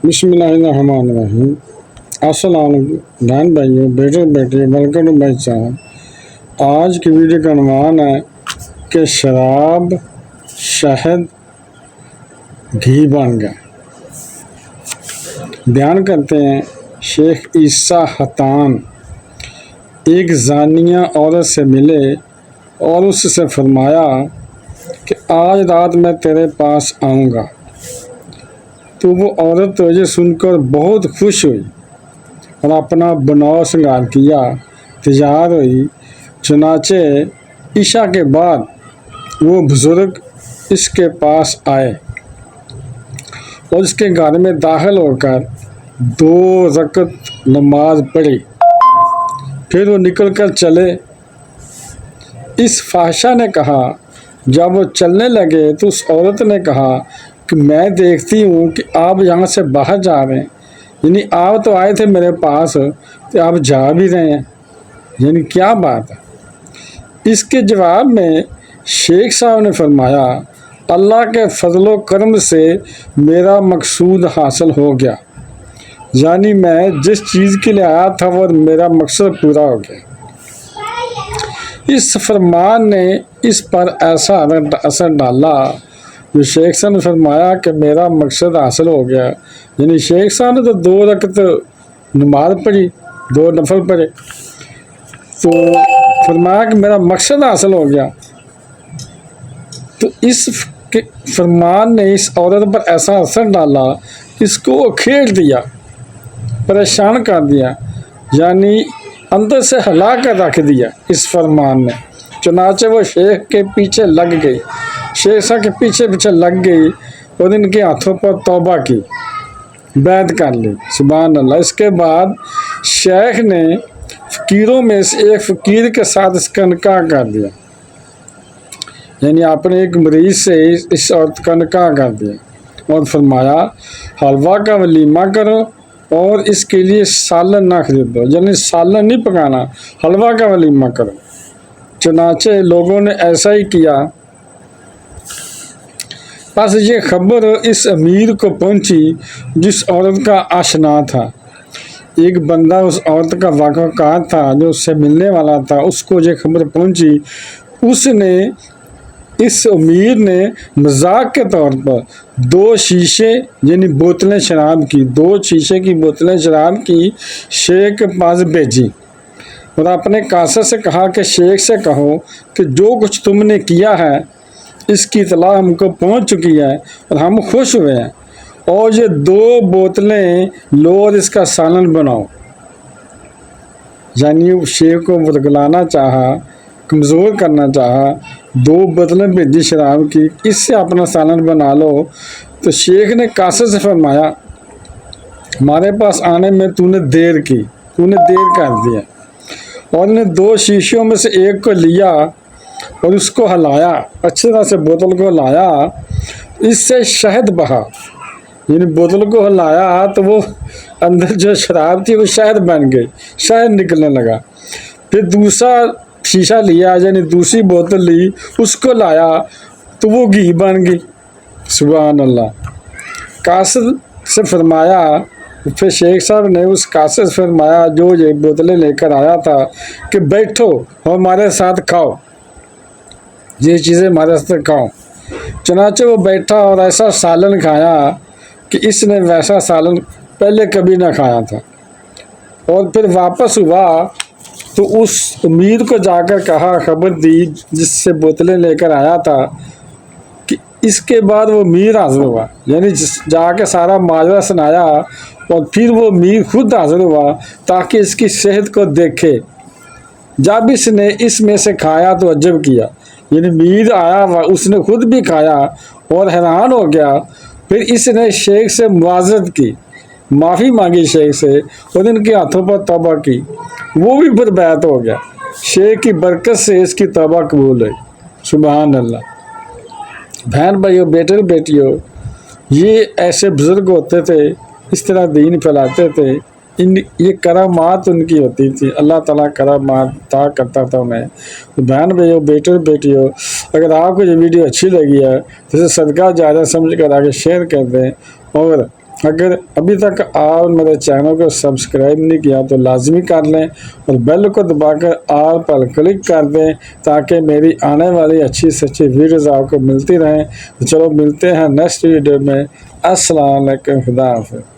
बिस्मिल्लाहिर्रहमानिर्रहीम। अस्सलाम वालेकुम बहन भाइयों, बेटे बेटियों, वेलकम टू माई चैनल। आज की वीडियो का अनुमान है कि शराब शहद घी बन गया। बयान करते हैं शेख ईसा हतान एक जानिया औरत से मिले और उससे फरमाया कि आज रात मैं तेरे पास आऊँगा। तो वो औरत तो ये सुनकर बहुत खुश हुई और अपना बनाव श्रृंगार किया, तैयार हुई। चुनाचे ईशा के बाद वो बुज़ुर्ग इसके पास आए और इसके घर में दाखिल होकर 2 रकत नमाज पढ़ी। फिर वो निकल कर चले। इस फाहिशा ने कहा, जब वो चलने लगे तो उस औरत ने कहा कि मैं देखती हूँ कि आप यहाँ से बाहर जा रहे हैं, यानी आप तो आए थे मेरे पास तो आप जा भी रहे हैं, यानी क्या बात है। इसके जवाब में शेख साहब ने फरमाया, अल्लाह के फजलो करम से मेरा मकसूद हासिल हो गया, यानी मैं जिस चीज़ के लिए आया था वो मेरा मकसद पूरा हो गया। इस फरमान ने इस पर ऐसा असर डाला जो शेख साहब ने फरमाया कि मेरा मकसद हासिल हो गया, यानी शेख साहब ने तो 2 रकत नमाज पढ़ी, 2 नफल पढ़े, तो फरमाया कि मेरा मकसद हासिल हो गया। तो इस फरमान ने इस औरत पर ऐसा असर डाला, इसको खेल दिया, परेशान कर दिया, यानी अंदर से हिला कर रख दिया इस फरमान ने। चुनाचे वो शेख के पीछे लग गई, शेख साहब के पीछे पीछे लग गई और इनके हाथों पर तौबा की, बैत कर ली। सुभान अल्लाह। इसके बाद शेख ने फ़कीरों में से एक फ़कीर के साथ इसका निकाह कर दिया, यानी आपने एक मरीज से इस औरत का निकाह कर दिया और फरमाया हलवा का वलीमा करो और इसके लिए सालन ना खरीदो, यानी सालन नहीं पकाना, हलवा का वलीमा करो। चुनाचे लोगों ने ऐसा ही किया। बस ये खबर इस अमीर को पहुंची जिस औरत का आशना था। एक बंदा उस औरत का वाक़ाकार था जो उससे मिलने वाला था, उसको ये खबर पहुंची। उसने इस अमीर ने मजाक के तौर पर 2 शीशे यानी बोतलें शराब की, 2 शीशे की बोतलें शराब की शेख के पास भेजी और अपने कासर से कहा कि शेख से कहो कि जो कुछ तुमने किया है इसकी इतला हमको पहुंच चुकी है और हम खुश हुए हैं, और ये 2 बोतलें लो और इसका सालन बनाओ। यानी शेख को बुदगलाना चाहा, कमज़ोर करना चाहा, 2 बोतलें भेजी शराब की, इससे अपना सालन बना लो। तो शेख ने कासर से फरमाया, हमारे पास आने में तूने देर की, तूने देर कर दिया। और ने 2 शीशियों में से एक को लिया और उसको हिलाया, अच्छी तरह से बोतल को हिलाया, इससे शहद बहा, यानी बोतल को हिलाया तो वो अंदर जो शराब थी वो शहद बन गई, शहद निकलने लगा। फिर दूसरा शीशा लिया, यानी दूसरी बोतल ली, उसको लाया तो वो घी बन गई। सुभान अल्लाह। कासर से फरमाया, फिर शेख साहब ने उस कासर से फरमाया जो ये बोतलें लेकर आया था कि बैठो और हमारे साथ खाओ, ये चीज़ें हमारे साथ खाओ। चुनाचे वो बैठा और ऐसा सालन खाया कि इसने वैसा सालन पहले कभी ना खाया था। और फिर वापस हुआ तो उस अमीर को जाकर कहा, खबर दी जिससे बोतलें लेकर आया था कि इसके बाद वो अमीर हाजिर हुआ, यानी जाके सारा माजरा सुनाया और फिर वो अमीर खुद हाजिर हुआ ताकि इसकी सेहत को देखे। जब इसने इसमें से खाया तो अजब किया, यानी अमीर आया हुआ, उसने खुद भी खाया और हैरान हो गया। फिर इसने शेख से मुआज़रत की, माफ़ी मांगी शेख से और इनके हाथों पर तौबा की, वो भी फिर बैत हो गया। शेख की बरकत से इसकी तौबा कबूल हुई। सुभान अल्लाह। बहन भाइयों, बेटे बेटियों, ये ऐसे बुज़ुर्ग होते थे, इस तरह दीन फैलाते थे। ये करामात उनकी होती थी, अल्लाह ताला करामात अता करता था उन्हें। तो बहन भाइयों, बेटे बेटियों, अगर आपको ये वीडियो अच्छी लगी है तो इसे सदका ज़्यादा समझ कर आगे शेयर कर दें और اگر ابھی تک آپ میرے چینل کو سبسکرائب نہیں کیا تو لازمی کر لیں اور بیل کو دبا کر آل پر کلک کر دیں تاکہ میری آنے والی اچھی سے اچھی ویڈیوز آپ کو ملتی رہیں۔ تو چلو ملتے ہیں نیکسٹ ویڈیو میں۔ السلام علیکم، خدا حافظ۔